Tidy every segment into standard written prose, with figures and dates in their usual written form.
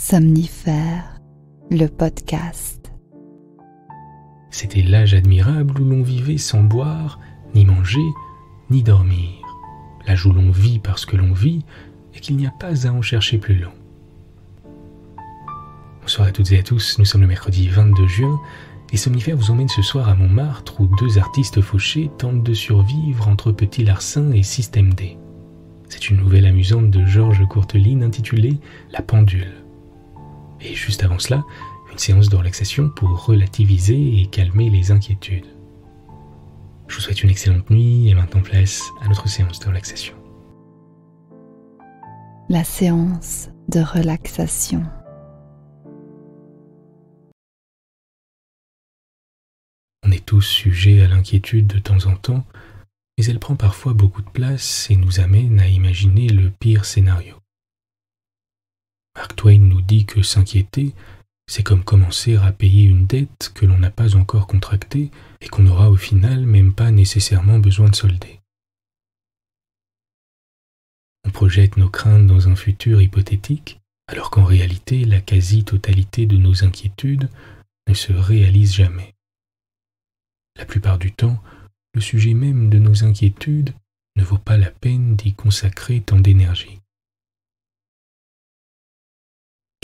Somnifère, le podcast. C'était l'âge admirable où l'on vivait sans boire, ni manger, ni dormir. L'âge où l'on vit parce que l'on vit et qu'il n'y a pas à en chercher plus long. Bonsoir à toutes et à tous, nous sommes le mercredi 22 juin et Somnifère vous emmène ce soir à Montmartre où deux artistes fauchés tentent de survivre entre Petit Larcin et Système D. C'est une nouvelle amusante de Georges Courteline intitulée La Pendule. Et juste avant cela, une séance de relaxation pour relativiser et calmer les inquiétudes. Je vous souhaite une excellente nuit et maintenant place à notre séance de relaxation. La séance de relaxation. On est tous sujets à l'inquiétude de temps en temps, mais elle prend parfois beaucoup de place et nous amène à imaginer le pire scénario. Mark Twain nous dit que s'inquiéter, c'est comme commencer à payer une dette que l'on n'a pas encore contractée et qu'on n'aura au final même pas nécessairement besoin de solder. On projette nos craintes dans un futur hypothétique, alors qu'en réalité, la quasi-totalité de nos inquiétudes ne se réalise jamais. La plupart du temps, le sujet même de nos inquiétudes ne vaut pas la peine d'y consacrer tant d'énergie.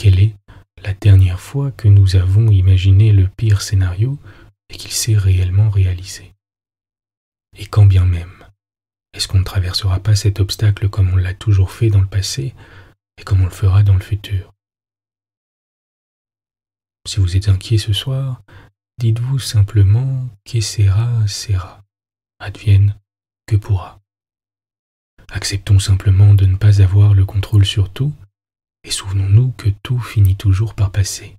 Quelle est la dernière fois que nous avons imaginé le pire scénario et qu'il s'est réellement réalisé? Et quand bien même, est-ce qu'on ne traversera pas cet obstacle comme on l'a toujours fait dans le passé et comme on le fera dans le futur? Si vous êtes inquiet ce soir, dites-vous simplement que sera, sera, advienne que pourra. Acceptons simplement de ne pas avoir le contrôle sur tout et souvenons-nous que tout finit toujours par passer.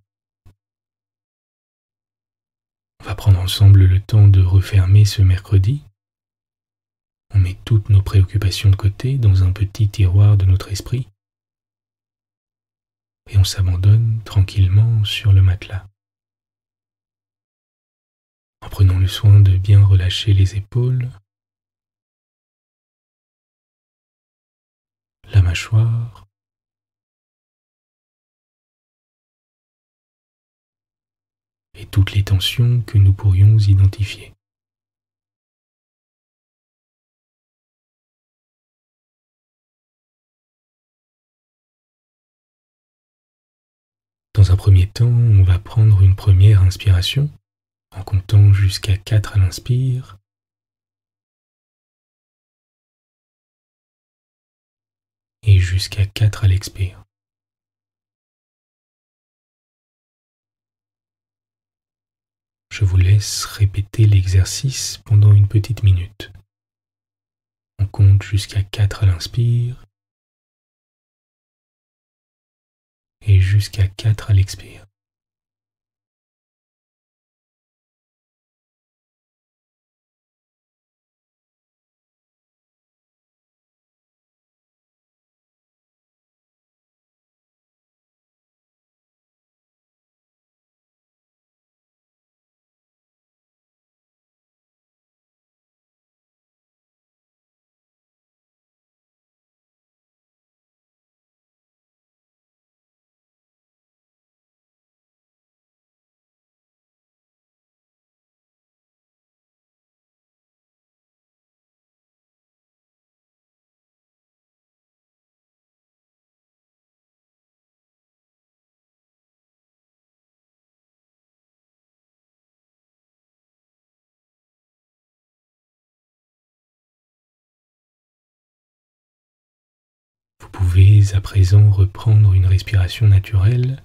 On va prendre ensemble le temps de refermer ce mercredi. On met toutes nos préoccupations de côté dans un petit tiroir de notre esprit et on s'abandonne tranquillement sur le matelas. En prenant le soin de bien relâcher les épaules, la mâchoire, et toutes les tensions que nous pourrions identifier. Dans un premier temps, on va prendre une première inspiration en comptant jusqu'à 4 à l'inspire et jusqu'à 4 à l'expire. Je vous laisse répéter l'exercice pendant une petite minute. On compte jusqu'à 4 à l'inspire et jusqu'à 4 à l'expire. Vous pouvez à présent reprendre une respiration naturelle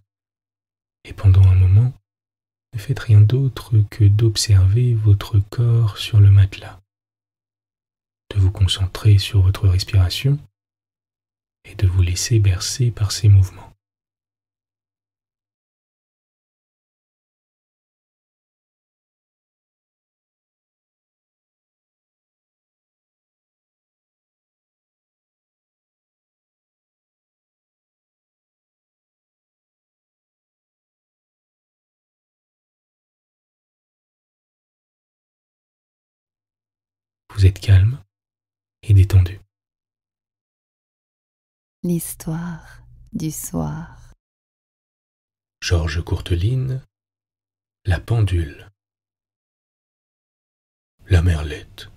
et pendant un moment, ne faites rien d'autre que d'observer votre corps sur le matelas, de vous concentrer sur votre respiration et de vous laisser bercer par ces mouvements. Vous êtes calme et détendu. L'histoire du soir. Georges Courteline, La pendule. La Merlette.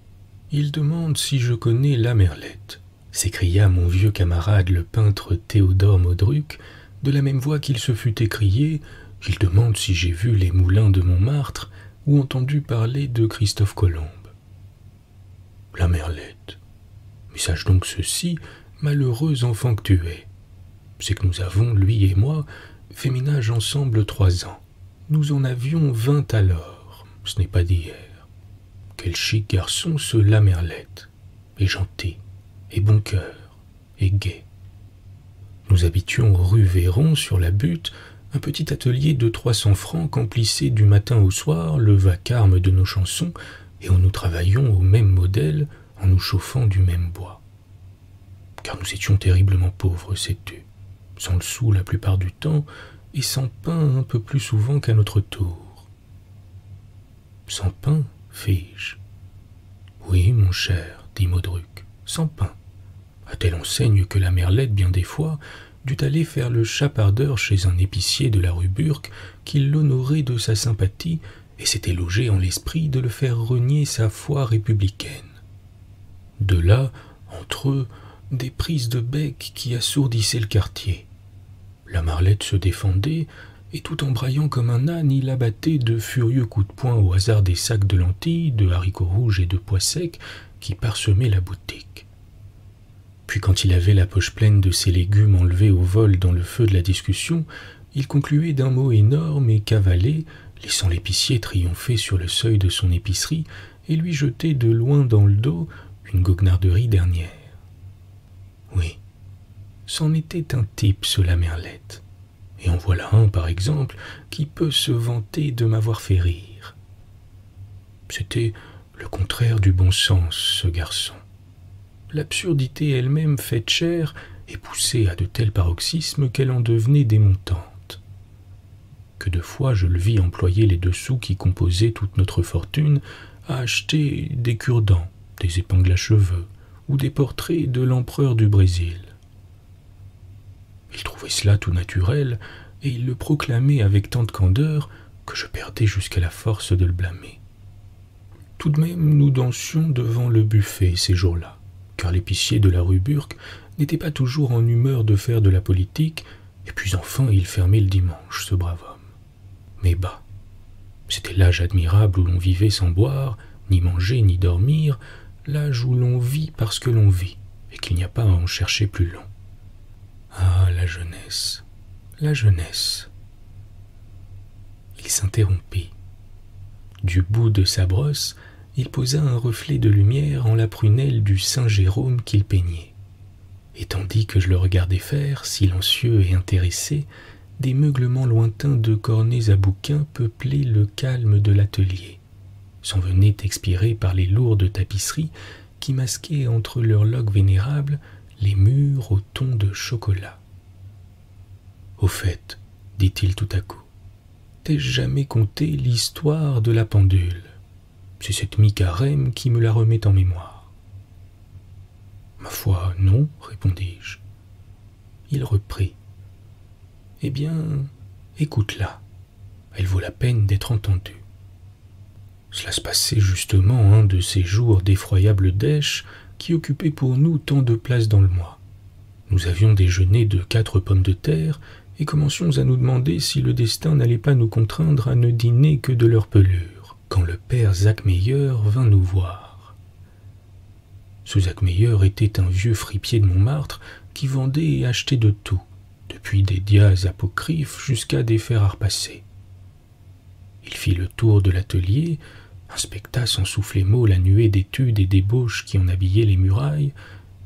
Il demande si je connais la Merlette, s'écria mon vieux camarade le peintre Théodore Modruc, de la même voix qu'il se fut écrié « Il demande si j'ai vu les moulins de Montmartre ou entendu parler de Christophe Colomb. » La Merlette. Mais sache donc ceci, malheureux enfant que tu es. C'est que nous avons, lui et moi, fait ménage ensemble 3 ans. Nous en avions 20 alors, ce n'est pas d'hier. Quel chic garçon ce la Merlette, et gentil, et bon cœur, et gai. Nous habitions rue Véron sur la Butte, un petit atelier de 300 francs qu'emplissait du matin au soir le vacarme de nos chansons, et où nous travaillions au même modèle en nous chauffant du même bois. Car nous étions terriblement pauvres, sais-tu, sans le sou la plupart du temps, et sans pain un peu plus souvent qu'à notre tour. Sans pain, fis-je. Oui, mon cher, dit Modruc, sans pain. À telle enseigne que la Merlette, bien des fois, dut aller faire le chapardeur chez un épicier de la rue Burk qui l'honorait de sa sympathie et s'était logé en l'esprit de le faire renier sa foi républicaine. De là, entre eux, des prises de bec qui assourdissaient le quartier. La Merlette se défendait, et tout en braillant comme un âne, il abattait de furieux coups de poing au hasard des sacs de lentilles, de haricots rouges et de pois secs qui parsemaient la boutique. Puis quand il avait la poche pleine de ses légumes enlevés au vol dans le feu de la discussion, il concluait d'un mot énorme et cavalait, laissant l'épicier triompher sur le seuil de son épicerie et lui jeter de loin dans le dos une goguenarderie dernière. Oui, c'en était un type, ce la Merlette. Et en voilà un, par exemple, qui peut se vanter de m'avoir fait rire. C'était le contraire du bon sens, ce garçon. L'absurdité elle-même faite chair et poussée à de tels paroxysmes qu'elle en devenait démontante. Que de fois je le vis employer les 2 sous qui composaient toute notre fortune à acheter des cure-dents, des épingles à cheveux ou des portraits de l'empereur du Brésil. Il trouvait cela tout naturel, et il le proclamait avec tant de candeur que je perdais jusqu'à la force de le blâmer. Tout de même, nous dansions devant le buffet ces jours-là, car l'épicier de la rue Burk n'était pas toujours en humeur de faire de la politique, et puis enfin il fermait le dimanche, ce brave homme. Mais bah, c'était l'âge admirable où l'on vivait sans boire, ni manger, ni dormir, l'âge où l'on vit parce que l'on vit, et qu'il n'y a pas à en chercher plus long. Ah, la jeunesse, la jeunesse. Il s'interrompit. Du bout de sa brosse, il posa un reflet de lumière en la prunelle du Saint Jérôme qu'il peignait. Et tandis que je le regardais faire, silencieux et intéressé, des meuglements lointains de cornets à bouquins peuplaient le calme de l'atelier, s'en venaient expirer par les lourdes tapisseries qui masquaient entre leurs loques vénérables les murs au ton de chocolat. « Au fait, dit-il tout à coup, t'ai-je jamais conté l'histoire de la pendule? C'est cette mi-carême qui me la remet en mémoire. » « Ma foi, non, répondis-je. » Il reprit. « Eh bien, écoute-la, elle vaut la peine d'être entendue. Cela se passait justement un de ces jours d'effroyable dèche qui occupait pour nous tant de place dans le mois. Nous avions déjeuné de 4 pommes de terre et commencions à nous demander si le destin n'allait pas nous contraindre à ne dîner que de leur pelure, quand le père Zachmeyer vint nous voir. Ce Zachmeyer était un vieux fripier de Montmartre qui vendait et achetait de tout, depuis des dias apocryphes jusqu'à des fers à repasser. Il fit le tour de l'atelier, inspecta sans souffler mot la nuée d'études et d'ébauches qui en habillaient les murailles,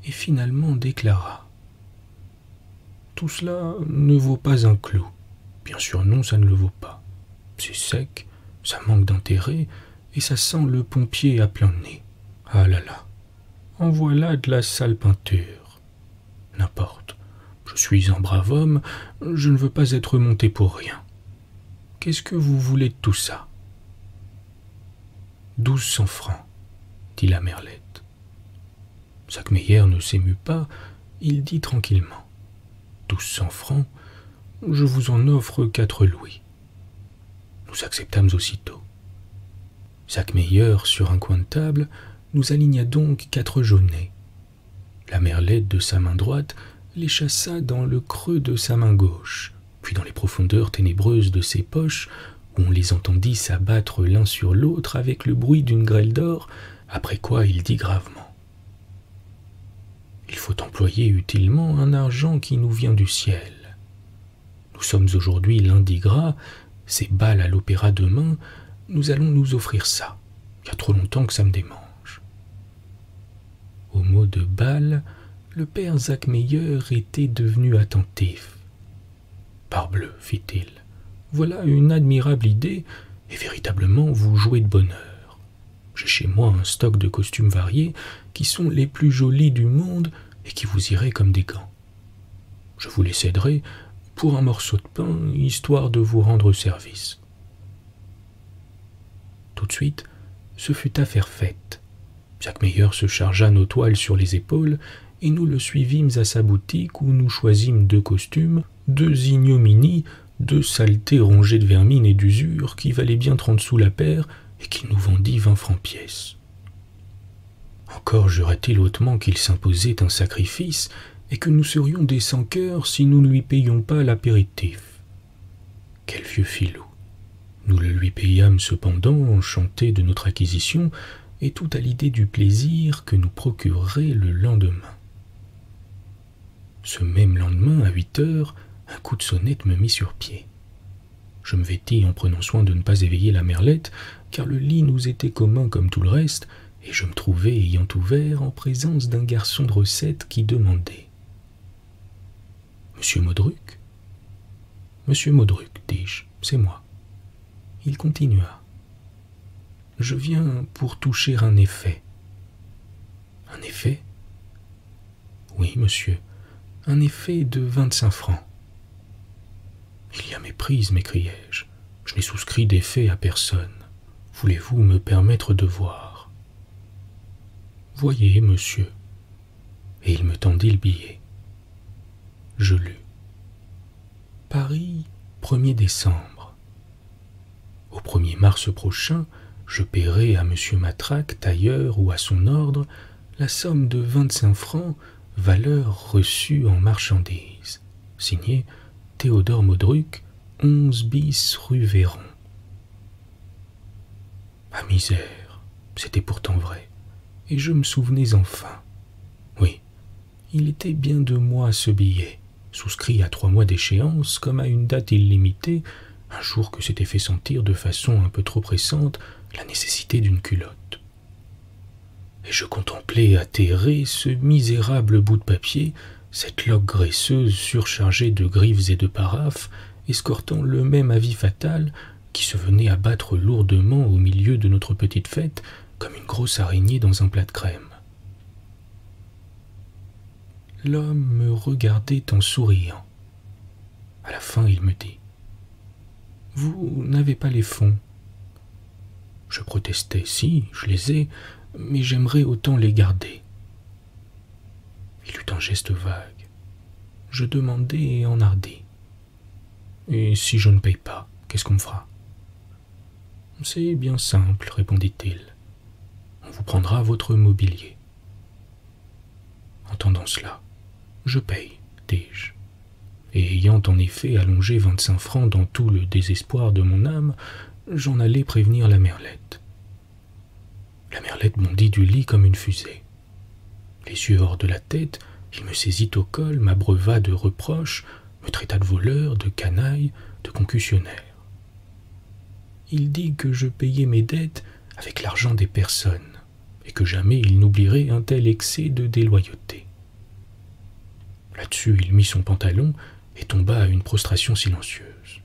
et finalement déclara « Tout cela ne vaut pas un clou. Bien sûr non, ça ne le vaut pas. C'est sec, ça manque d'intérêt, et ça sent le pompier à plein nez. Ah là là, en voilà de la sale peinture. N'importe, je suis un brave homme, je ne veux pas être monté pour rien. Qu'est-ce que vous voulez de tout ça ? » 1200 francs, dit la Merlette. Zachmeyer ne s'émut pas, il dit tranquillement. 1200 francs, Je vous en offre 4 louis. » Nous acceptâmes aussitôt. Jacques Meyer, sur un coin de table, nous aligna donc 4 jaunets. La Merlette de sa main droite les chassa dans le creux de sa main gauche, puis dans les profondeurs ténébreuses de ses poches, où on les entendit s'abattre l'un sur l'autre avec le bruit d'une grêle d'or, après quoi il dit gravement : « Il faut employer utilement un argent qui nous vient du ciel. Nous sommes aujourd'hui lundi gras, c'est bal à l'opéra demain, nous allons nous offrir ça. Il y a trop longtemps que ça me démange. » Au mot de bal, le père Jacques Meyer était devenu attentif. « Parbleu, fit-il, voilà une admirable idée, et véritablement vous jouez de bonne heure. J'ai chez moi un stock de costumes variés qui sont les plus jolis du monde et qui vous iraient comme des gants. Je vous les céderai pour un morceau de pain, histoire de vous rendre service. » Tout de suite, ce fut affaire faite. Jacques Meyer se chargea nos toiles sur les épaules et nous le suivîmes à sa boutique où nous choisîmes 2 costumes, 2 ignominies, 2 saletés rongées de vermine et d'usure qui valaient bien 30 sous la paire et qu'il nous vendit 20 francs pièce. Encore jurait-il hautement qu'il s'imposait un sacrifice et que nous serions des sans-cœurs si nous ne lui payions pas l'apéritif. Quel vieux filou! Nous le lui payâmes cependant, enchantés de notre acquisition, et tout à l'idée du plaisir que nous procurerait le lendemain. Ce même lendemain, à 8 heures, un coup de sonnette me mit sur pied. Je me vêtis en prenant soin de ne pas éveiller la Merlette, car le lit nous était commun comme tout le reste, et je me trouvais, ayant ouvert, en présence d'un garçon de recette qui demandait : « Monsieur Modruc ?»« Monsieur Modruc, dis-je, c'est moi. » Il continua : « Je viens pour toucher un effet. »« Un effet ? » ?»« Oui, monsieur, un effet de 25 francs. »« Il y a méprise, m'écriai-je. Je n'ai souscrit d'effet à personne. Voulez-vous me permettre de voir ? » ?»« Voyez, monsieur. » Et il me tendit le billet. Je lus : « Paris, 1er décembre. Au 1er mars prochain, je paierai à monsieur Matraque, tailleur ou à son ordre, la somme de 25 francs, valeur reçue en marchandises. Signé Théodore Modruc, 11 bis rue Véron. » Ah misère, c'était pourtant vrai, et je me souvenais enfin. Oui, il était bien de moi ce billet, souscrit à 3 mois d'échéance comme à une date illimitée, un jour que s'était fait sentir de façon un peu trop pressante la nécessité d'une culotte. Et je contemplais atterré ce misérable bout de papier, cette loque graisseuse surchargée de griffes et de paraphes, escortant le même avis fatal qui se venait abattre lourdement au milieu de notre petite fête comme une grosse araignée dans un plat de crème. L'homme me regardait en souriant. À la fin, il me dit : « Vous n'avez pas les fonds. » Je protestai : « Si, je les ai, mais j'aimerais autant les garder. » Il eut un geste vague. Je demandai et enhardis : « Et si je ne paye pas, qu'est-ce qu'on me fera ? » ?»« C'est bien simple, répondit-il. On vous prendra votre mobilier. » Entendant cela, je paye, dis-je. Et ayant en effet allongé 25 francs dans tout le désespoir de mon âme, j'en allai prévenir la Merlette. La Merlette bondit du lit comme une fusée. Les yeux hors de la tête, il me saisit au col, m'abreuva de reproches, me traita de voleur, de canaille, de concussionnaire. Il dit que je payais mes dettes avec l'argent des personnes, et que jamais il n'oublierait un tel excès de déloyauté. Là-dessus, il mit son pantalon et tomba à une prostration silencieuse.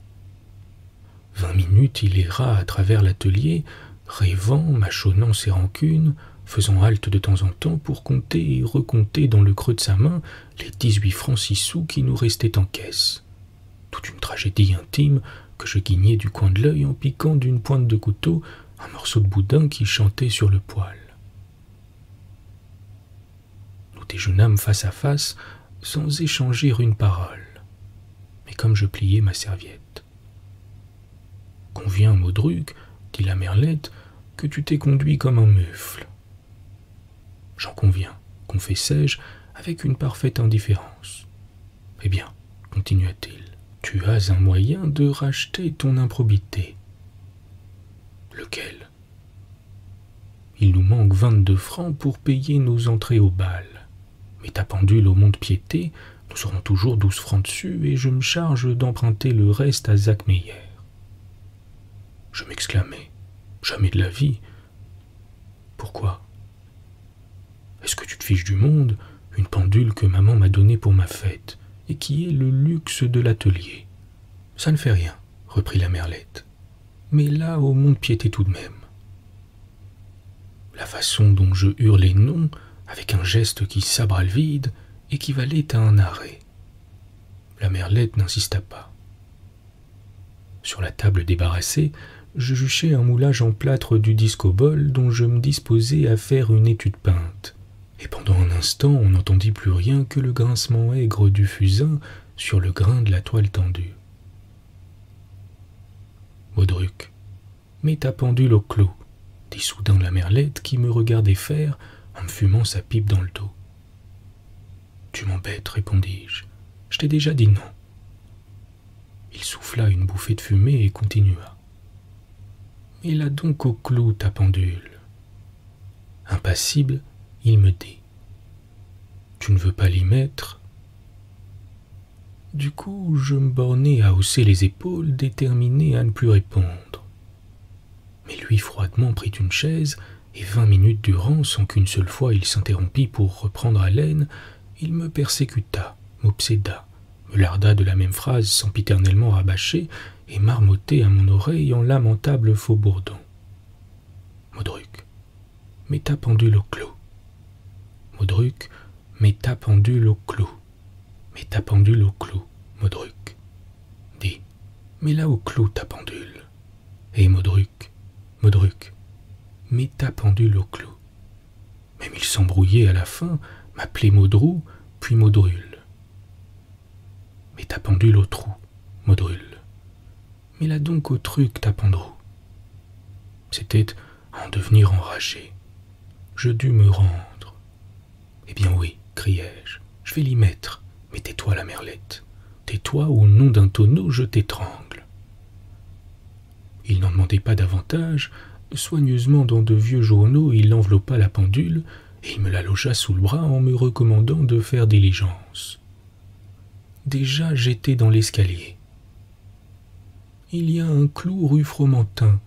20 minutes, il erra à travers l'atelier, rêvant, mâchonnant ses rancunes, faisant halte de temps en temps pour compter et recompter dans le creux de sa main les 18 francs 6 sous qui nous restaient en caisse. Toute une tragédie intime que je guignais du coin de l'œil en piquant d'une pointe de couteau un morceau de boudin qui chantait sur le poêle. Nous déjeunâmes face à face sans échanger une parole. Mais comme je pliais ma serviette. « Conviens, Modruc, dit la merlette, que tu t'es conduit comme un mufle. »« J'en conviens, confessai-je, avec une parfaite indifférence. »« Eh bien, continua-t-il, tu as un moyen de racheter ton improbité. »« Lequel ? » ?»« Il nous manque 22 francs pour payer nos entrées au bal. Mais ta pendule au mont-de-piété, nous aurons toujours 12 francs dessus et je me charge d'emprunter le reste à Zach Meyer. » Je m'exclamai. Jamais de la vie. Pourquoi ? Est-ce que tu te fiches du monde, une pendule que maman m'a donnée pour ma fête, et qui est le luxe de l'atelier ? Ça ne fait rien, reprit la merlette. Mais là, au mont-de-piété tout de même. La façon dont je hurlais non, avec un geste qui sabra le vide, équivalait à un arrêt. La merlette n'insista pas. Sur la table débarrassée, je juchai un moulage en plâtre du disco-bol dont je me disposais à faire une étude peinte. Et pendant un instant, on n'entendit plus rien que le grincement aigre du fusain sur le grain de la toile tendue. « Modruc, mets ta pendule au clos, » dit soudain la merlette qui me regardait faire en me fumant sa pipe dans le dos. « Tu m'embêtes, répondis-je. Je t'ai déjà dit non. » Il souffla une bouffée de fumée et continua. « Mets-la donc au clou, ta pendule. » Impassible, il me dit. « Tu ne veux pas l'y mettre ?» Du coup, je me bornai à hausser les épaules, déterminé à ne plus répondre. Mais lui froidement prit une chaise, et 20 minutes durant, sans qu'une seule fois il s'interrompît pour reprendre haleine, il me persécuta, m'obséda, me larda de la même phrase sempiternellement rabâchée et marmottait à mon oreille en lamentable faux-bourdon. « Modruc, mets ta pendule au clou. Modruc, mets ta pendule au clou. Mets ta pendule au clou, Modruc. Dis, mets-la au clou, ta pendule. Et Modruc, Modruc, mets ta pendule au clou. » Même il s'embrouillait à la fin, m'appelait Modrou, puis Modrule. « Mets ta pendule au trou, Modrule. Mets-la donc au truc, ta pendrou. » C'était à en devenir enragé. Je dus me rendre. « Eh bien oui, criai-je, je vais l'y mettre. Mais tais-toi, la merlette. Tais-toi, ou au nom d'un tonneau, je t'étrangle. » Il n'en demandait pas davantage. Soigneusement dans de vieux journaux, il enveloppa la pendule et il me la logea sous le bras en me recommandant de faire diligence. Déjà, j'étais dans l'escalier. « Il y a un clou rue Fromentin »,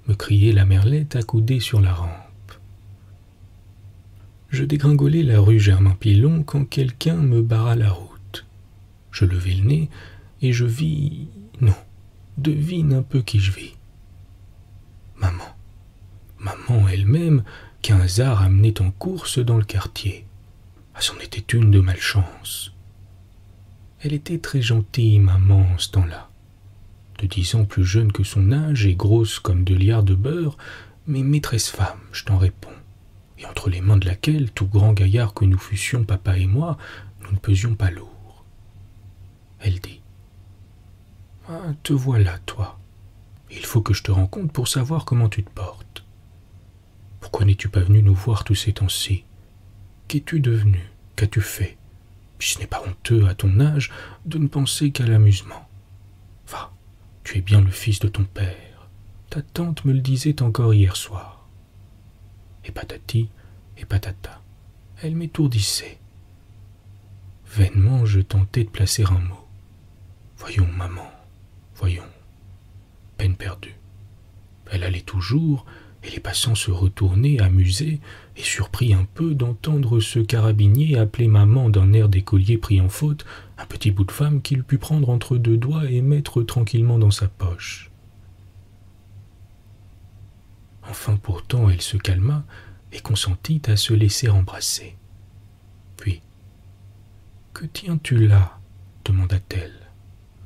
me criait la merlette accoudée sur la rampe. Je dégringolai la rue Germain-Pilon quand quelqu'un me barra la route. Je levai le nez et je vis... Non, devine un peu qui je vis. Maman. Maman elle-même, qu'un hasard amenait en course dans le quartier. Ah, c'en était une de malchance. Elle était très gentille, maman, en ce temps-là. De 10 ans plus jeune que son âge et grosse comme 2 liards de beurre, mais maîtresse femme, je t'en réponds. Et entre les mains de laquelle, tout grand gaillard que nous fussions, papa et moi, nous ne pesions pas lourd. Elle dit « Ah, te voilà, toi. Il faut que je te rencontre pour savoir comment tu te portes. Pourquoi n'es-tu pas venu nous voir tous ces temps-ci? Qu'es-tu devenu? Qu'as-tu fait? Puis ce n'est pas honteux, à ton âge, de ne penser qu'à l'amusement. Va, tu es bien le fils de ton père. Ta tante me le disait encore hier soir. » Et patati, et patata. Elle m'étourdissait. Vainement, je tentais de placer un mot. Voyons, maman, voyons. Peine perdue. Elle allait toujours, et les passants se retournaient, amusés, et surpris un peu d'entendre ce carabinier appeler maman d'un air d'écolier pris en faute, un petit bout de femme qu'il put prendre entre 2 doigts et mettre tranquillement dans sa poche. Enfin, pourtant, elle se calma et consentit à se laisser embrasser. Puis, « Que tiens-tu là » demanda-t-elle.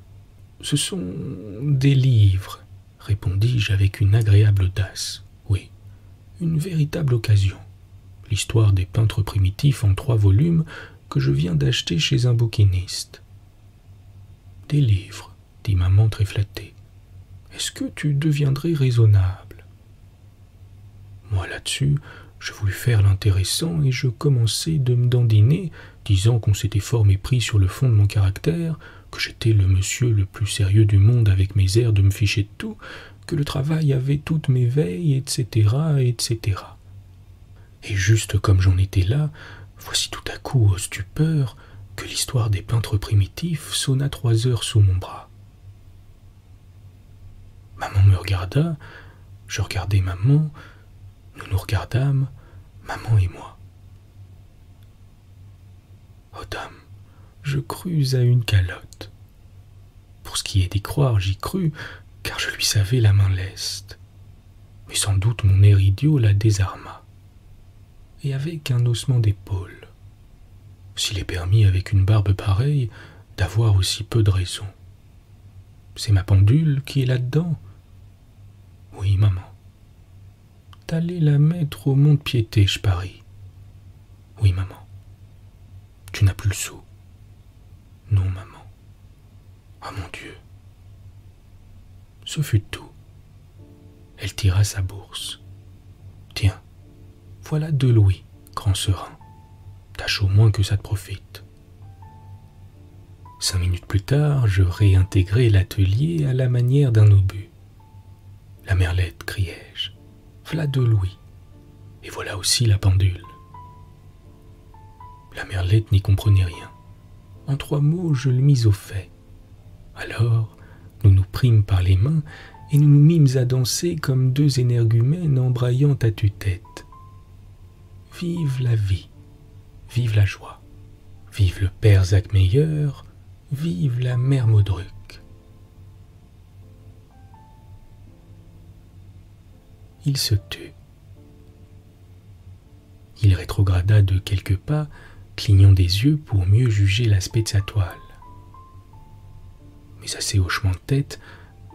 « Ce sont des livres, » répondis-je avec une agréable audace. « Oui, une véritable occasion. L'histoire des peintres primitifs en 3 volumes que je viens d'acheter chez un bouquiniste. » Des livres, dit maman très flattée. Est-ce que tu deviendrais raisonnable? Moi là-dessus, je voulus faire l'intéressant et je commençai de me dandiner, disant qu'on s'était fort mépris sur le fond de mon caractère, que j'étais le monsieur le plus sérieux du monde avec mes airs de me ficher de tout, que le travail avait toutes mes veilles, etc., etc. Et juste comme j'en étais là, voici tout à coup, aux stupeurs, que l'histoire des peintres primitifs sonna 3 heures sous mon bras. Maman me regarda, je regardai maman, nous nous regardâmes, maman et moi. Oh dame, je crus à une calotte. Pour ce qui est d'y croire, j'y crus, car je lui savais la main leste. Mais sans doute mon air idiot la désarma. Et avec un haussement d'épaule. S'il est permis avec une barbe pareille d'avoir aussi peu de raison. C'est ma pendule qui est là-dedans. Oui, maman. T'allais la mettre au mont-de-piété, je parie. Oui, maman. Tu n'as plus le sou. Non, maman. Ah, mon Dieu. Ce fut tout. Elle tira sa bourse. Tiens, voilà 2 louis, grand serin. Tâche au moins que ça te profite. 5 minutes plus tard, je réintégrai l'atelier à la manière d'un obus. La merlette, criai-je. V'là 2 louis. Et voilà aussi la pendule. La merlette n'y comprenait rien. En 3 mots, je le mis au fait. Alors, nous nous prîmes par les mains et nous nous mîmes à danser comme 2 énergumènes embraillant à tue-tête. Vive la vie, vive la joie, vive le père Zachmeyer, vive la mère Modruc. Il se tut. Il rétrograda de quelques pas, clignant des yeux pour mieux juger l'aspect de sa toile. Mais à ses hochements de tête,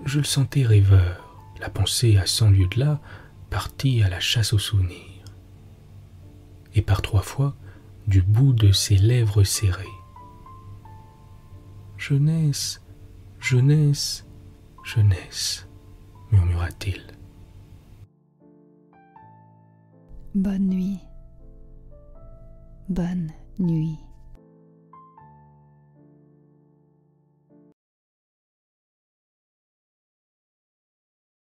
je le sentais rêveur, la pensée à 100 lieues de là, partie à la chasse aux souvenirs. Et par 3 fois, du bout de ses lèvres serrées. Jeunesse, jeunesse, jeunesse, murmura-t-il. Bonne nuit. Bonne nuit.